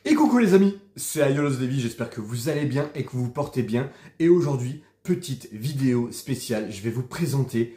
Et coucou les amis, c'est Aiolos Davy, j'espère que vous allez bien et que vous vous portez bien. Et aujourd'hui, petite vidéo spéciale, je vais vous présenter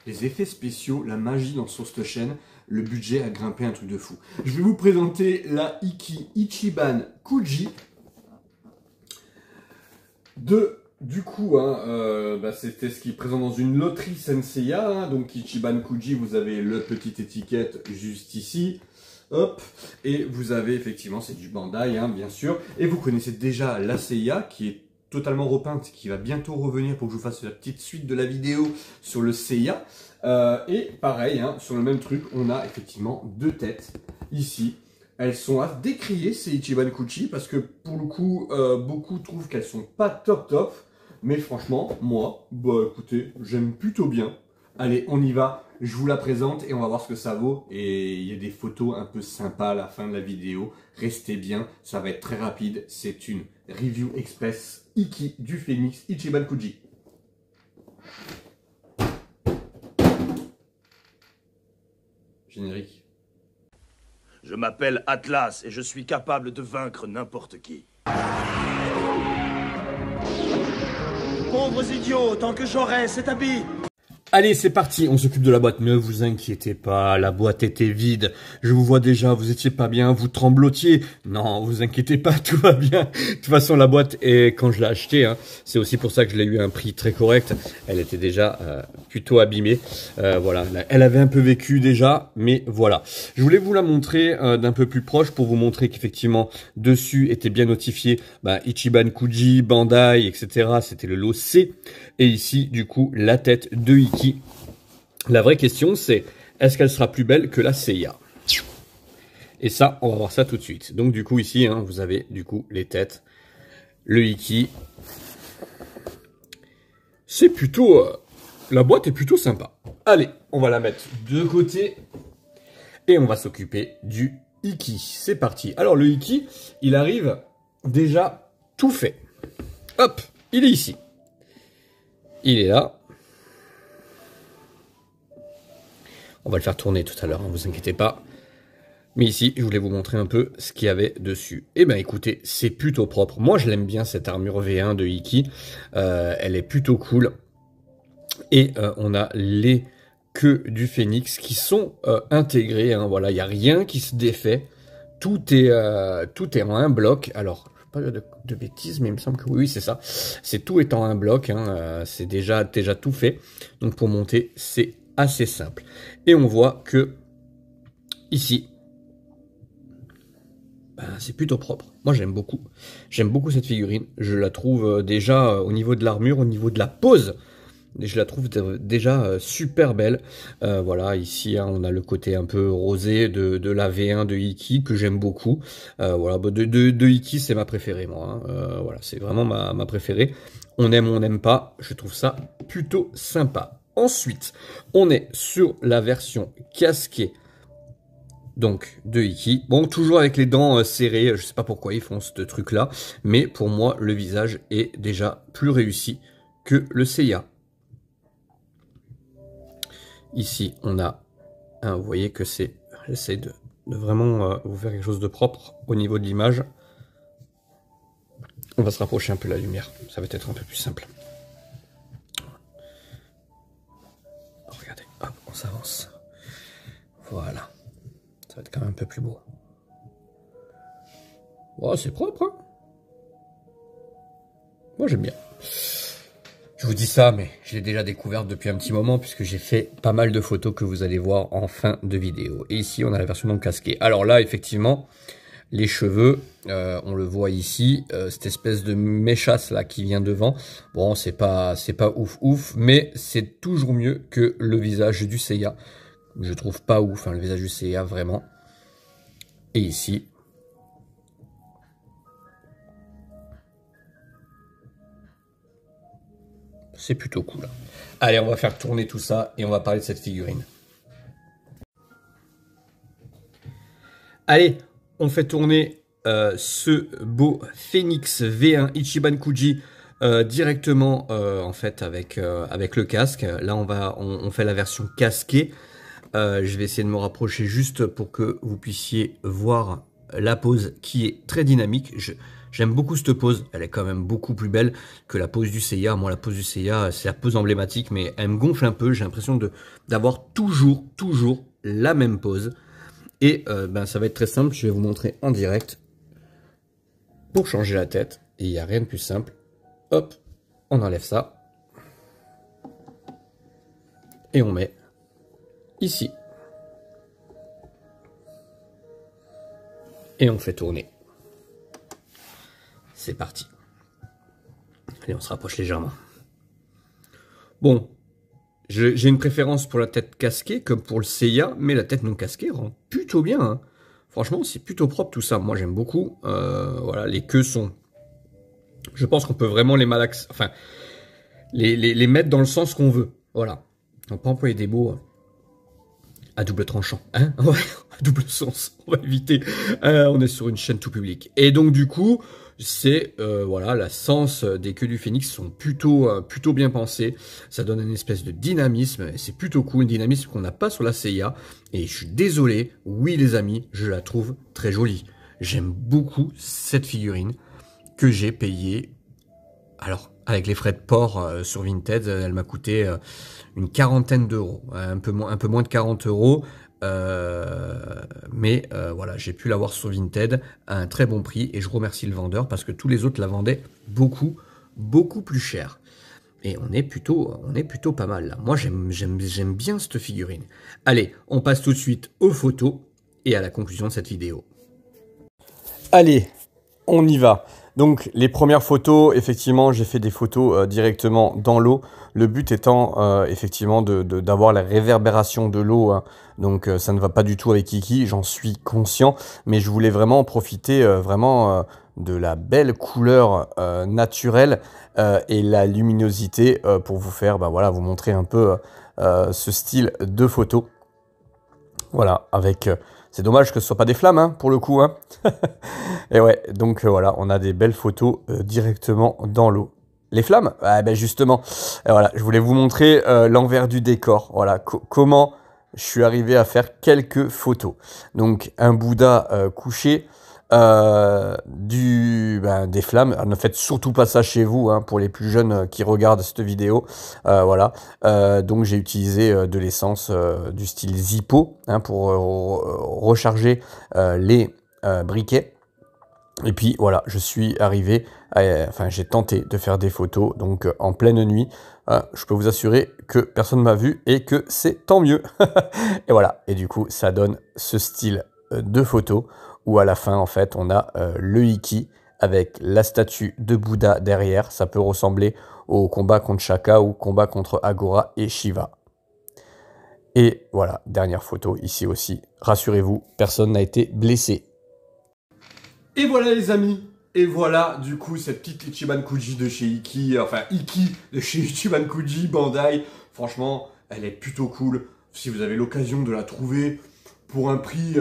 les effets spéciaux, la magie dans cette chaîne, le budget a grimpé un truc de fou. Je vais vous présenter la Iki Ichiban Kuji. C'était ce qui est présent dans une loterie Senseiya. Donc Ichiban Kuji, vous avez la petite étiquette juste ici. Hop, et vous avez effectivement, c'est du Bandai, bien sûr. Et vous connaissez déjà la Seiya, qui est totalement repeinte, qui va bientôt revenir pour que je vous fasse la petite suite de la vidéo sur le Seiya. Et pareil, sur le même truc, on a effectivement deux têtes ici. Elles sont à décrier, ces Ichiban Kuji, parce que pour le coup, beaucoup trouvent qu'elles sont pas top. Mais franchement, moi, écoutez, j'aime plutôt bien. Allez, on y va, je vous la présente et on va voir ce que ça vaut. Et il y a des photos un peu sympas à la fin de la vidéo. Restez bien, ça va être très rapide. C'est une review express Iki du Phoenix Ichiban Kuji. Générique. Je m'appelle Atlas et je suis capable de vaincre n'importe qui. Pauvres idiots, tant que j'aurai cet habit. Allez, c'est parti, on s'occupe de la boîte. Ne vous inquiétez pas, la boîte était vide. Je vous vois déjà, vous étiez pas bien, vous tremblotiez. Non, vous inquiétez pas, tout va bien. De toute façon, la boîte, et quand je l'ai achetée, c'est aussi pour ça que je l'ai eu à un prix très correct. Elle était déjà plutôt abîmée. Voilà, elle avait un peu vécu déjà, mais voilà. Je voulais vous la montrer d'un peu plus proche pour vous montrer qu'effectivement, dessus était bien notifié Ichiban Kuji, Bandai, etc. C'était le lot C. Et ici, du coup, la tête de Iki. La vraie question, c'est est-ce qu'elle sera plus belle que la Seiya? Et ça, on va voir ça tout de suite. Donc, du coup, ici, vous avez, du coup, les têtes. Le Iki. C'est plutôt... la boîte est plutôt sympa. Allez, on va la mettre de côté. Et on va s'occuper du Iki. C'est parti. Alors, le Iki, il arrive déjà tout fait. Hop, il est ici. Il est là. On va le faire tourner tout à l'heure, vous inquiétez pas. Mais ici, je voulais vous montrer un peu ce qu'il y avait dessus. Eh bien, écoutez, c'est plutôt propre. Moi, je l'aime bien, cette armure V1 de Iki. Elle est plutôt cool. Et on a les queues du phénix qui sont intégrées. Voilà, il n'y a rien qui se défait. Tout est en un bloc. Alors, pas de bêtises, mais il me semble que oui, c'est ça. C'est tout est en un bloc. C'est déjà tout fait. Donc, pour monter, c'est assez simple. Et on voit que ici, c'est plutôt propre. Moi, j'aime beaucoup. J'aime beaucoup cette figurine. Je la trouve déjà au niveau de l'armure, au niveau de la pose. Je la trouve déjà super belle. Voilà, ici, on a le côté un peu rosé de la V1 de Iki que j'aime beaucoup. Voilà, de Iki, c'est ma préférée, moi. Voilà, c'est vraiment ma préférée. On aime, on n'aime pas. Je trouve ça plutôt sympa. Ensuite, on est sur la version casquée donc de Iki. Bon, toujours avec les dents serrées, je sais pas pourquoi ils font ce truc-là, mais pour moi, le visage est déjà plus réussi que le Seiya. Ici, on a vous voyez que c'est... J'essaie de vraiment vous faire quelque chose de propre au niveau de l'image. On va se rapprocher un peu de la lumière, ça va être un peu plus simple. Regardez, hop, on s'avance. Voilà. Ça va être quand même un peu plus beau. Oh, c'est propre, Moi, j'aime bien. Je vous dis ça, mais je l'ai déjà découverte depuis un petit moment puisque j'ai fait pas mal de photos que vous allez voir en fin de vidéo. Et ici, on a la version non casquée. Alors là, effectivement, les cheveux, on le voit ici, cette espèce de méchasse là qui vient devant. Bon, c'est pas ouf, mais c'est toujours mieux que le visage du Seiya. Je trouve pas ouf, le visage du Seiya, vraiment. Et ici, c'est plutôt cool. Allez, on va faire tourner tout ça et on va parler de cette figurine. Allez, on fait tourner ce beau Phoenix V1 Ichiban Kuji directement en fait avec le casque. Là, on fait la version casquée. Je vais essayer de me rapprocher juste pour que vous puissiez voir la pose qui est très dynamique. J'aime beaucoup cette pose, elle est quand même beaucoup plus belle que la pose du Seiya. Moi, la pose du Seiya, c'est la pose emblématique, mais elle me gonfle un peu. J'ai l'impression d'avoir toujours la même pose. Et ça va être très simple, je vais vous montrer en direct. Pour changer la tête, et il n'y a rien de plus simple. Hop, on enlève ça. Et on met ici. Et on fait tourner. C'est parti. Allez, on se rapproche légèrement. Bon, j'ai une préférence pour la tête casquée comme pour le Seiya, mais la tête non casquée rend plutôt bien. Hein. Franchement, c'est plutôt propre tout ça. Moi, j'aime beaucoup. Voilà, les queues sont... Je pense qu'on peut vraiment les malaxer. Enfin, les mettre dans le sens qu'on veut. Voilà. On peut employer des mots à double tranchant. Hein, ouais, à double sens. On va éviter. On est sur une chaîne tout public. Et donc, du coup, c'est... voilà, la sens des queues du phénix sont plutôt bien pensées. Ça donne une espèce de dynamisme. C'est plutôt cool. Un dynamisme qu'on n'a pas sur la Seiya. Et je suis désolé. Oui, les amis, je la trouve très jolie. J'aime beaucoup cette figurine que j'ai payée. Alors, avec les frais de port sur Vinted, elle m'a coûté une quarantaine d'euros. Un peu moins de 40 euros. Mais voilà, j'ai pu l'avoir sur Vinted à un très bon prix. Et je remercie le vendeur parce que tous les autres la vendaient beaucoup plus cher. Et on est plutôt pas mal là. Moi, j'aime bien cette figurine. Allez, on passe tout de suite aux photos et à la conclusion de cette vidéo. Allez, on y va. Donc les premières photos, effectivement, j'ai fait des photos directement dans l'eau. Le but étant effectivement d'avoir la réverbération de l'eau. Hein. Donc ça ne va pas du tout avec Iki, j'en suis conscient. Mais je voulais vraiment en profiter de la belle couleur naturelle et la luminosité pour vous faire, voilà, vous montrer un peu ce style de photo. Voilà, avec... c'est dommage que ce ne soit pas des flammes, hein, pour le coup. Hein. Et ouais, donc voilà, on a des belles photos directement dans l'eau. Les flammes, justement, voilà, je voulais vous montrer l'envers du décor. Voilà, comment je suis arrivé à faire quelques photos. Donc, un Bouddha couché, des flammes. Ne faites surtout pas ça chez vous, hein, pour les plus jeunes qui regardent cette vidéo. Voilà. Donc j'ai utilisé de l'essence du style Zippo, hein, pour recharger les briquets. Et puis voilà, je suis arrivé, j'ai tenté de faire des photos donc en pleine nuit. Je peux vous assurer que personne ne m'a vu et que c'est tant mieux. Et voilà, et du coup ça donne ce style de photo où à la fin en fait on a le Iki avec la statue de Bouddha derrière. Ça peut ressembler au combat contre Shaka ou combat contre Agora et Shiva. Et voilà, dernière photo ici aussi. Rassurez-vous, personne n'a été blessé. Et voilà les amis, et voilà du coup cette petite Ichiban Kuji de chez Iki, enfin Iki de chez Ichiban Kuji, Bandai. Franchement, elle est plutôt cool. Si vous avez l'occasion de la trouver pour un prix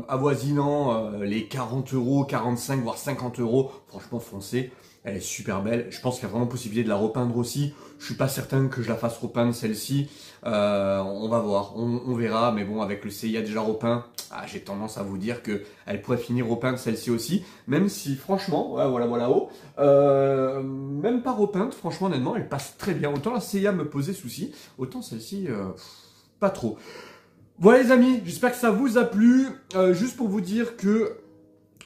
avoisinant les 40 euros, 45 voire 50 euros, franchement foncez. Elle est super belle. Je pense qu'il y a vraiment possibilité de la repeindre aussi. Je suis pas certain que je la fasse repeindre celle-ci. On va voir, on verra. Mais bon, avec le Seiya déjà repeint, j'ai tendance à vous dire que elle pourrait finir repeinte celle-ci aussi. Même si franchement, voilà haut, même pas repeinte, franchement honnêtement, elle passe très bien. Autant la Seiya me posait souci, autant celle-ci, pas trop. Voilà les amis, j'espère que ça vous a plu. Juste pour vous dire que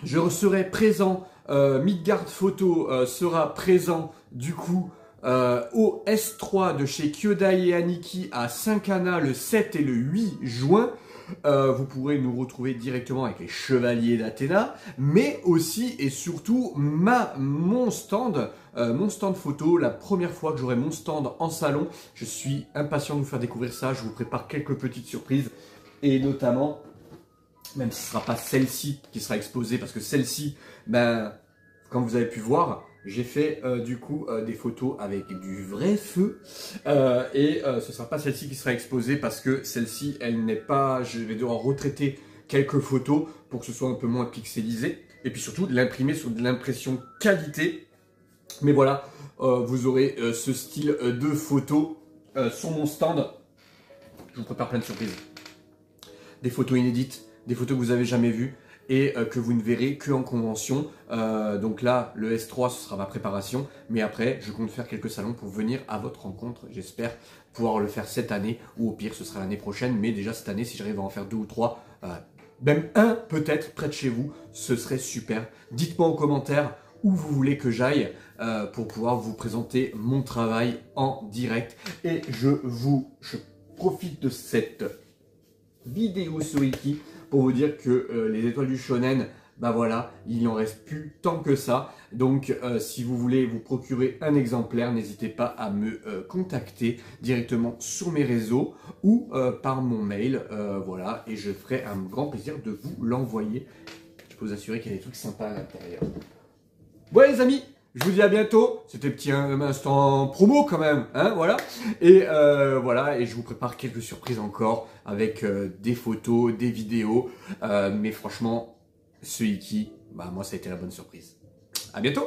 je serai présent. Midgard Photo sera présent du coup au S3 de chez Kyodai et Aniki à Saint-Cana le 7 et le 8 juin. Vous pourrez nous retrouver directement avec les Chevaliers d'Athéna, mais aussi et surtout mon stand photo, la première fois que j'aurai mon stand en salon. Je suis impatient de vous faire découvrir ça, je vous prépare quelques petites surprises et notamment... Même si ce ne sera pas celle-ci qui sera exposée, parce que celle-ci, comme vous avez pu voir, j'ai fait du coup des photos avec du vrai feu. Et ce ne sera pas celle-ci qui sera exposée, parce que celle-ci, elle n'est pas... Je vais devoir retraiter quelques photos pour que ce soit un peu moins pixelisé. Et puis surtout, l'imprimer sur de l'impression qualité. Mais voilà, vous aurez ce style de photo sur mon stand. Je vous prépare plein de surprises. des photos inédites, des photos que vous avez jamais vues et que vous ne verrez que en convention. Donc là, le S3, ce sera ma préparation, mais après, je compte faire quelques salons pour venir à votre rencontre. J'espère pouvoir le faire cette année, ou au pire, ce sera l'année prochaine, mais déjà cette année, si j'arrive à en faire 2 ou 3, même un peut-être près de chez vous, ce serait super. Dites-moi en commentaire où vous voulez que j'aille pour pouvoir vous présenter mon travail en direct. Et je profite de cette vidéo sur Iki pour vous dire que les étoiles du shonen, bah voilà, il n'en reste plus tant que ça. Donc si vous voulez vous procurer un exemplaire, n'hésitez pas à me contacter directement sur mes réseaux ou par mon mail. Voilà, et je ferai un grand plaisir de vous l'envoyer. Je peux vous assurer qu'il y a des trucs sympas à l'intérieur. Bon les amis, je vous dis à bientôt. C'était petit instant promo quand même, hein, voilà. Et voilà, et je vous prépare quelques surprises encore avec des photos, des vidéos. Mais franchement, ce Iki, bah moi ça a été la bonne surprise. À bientôt.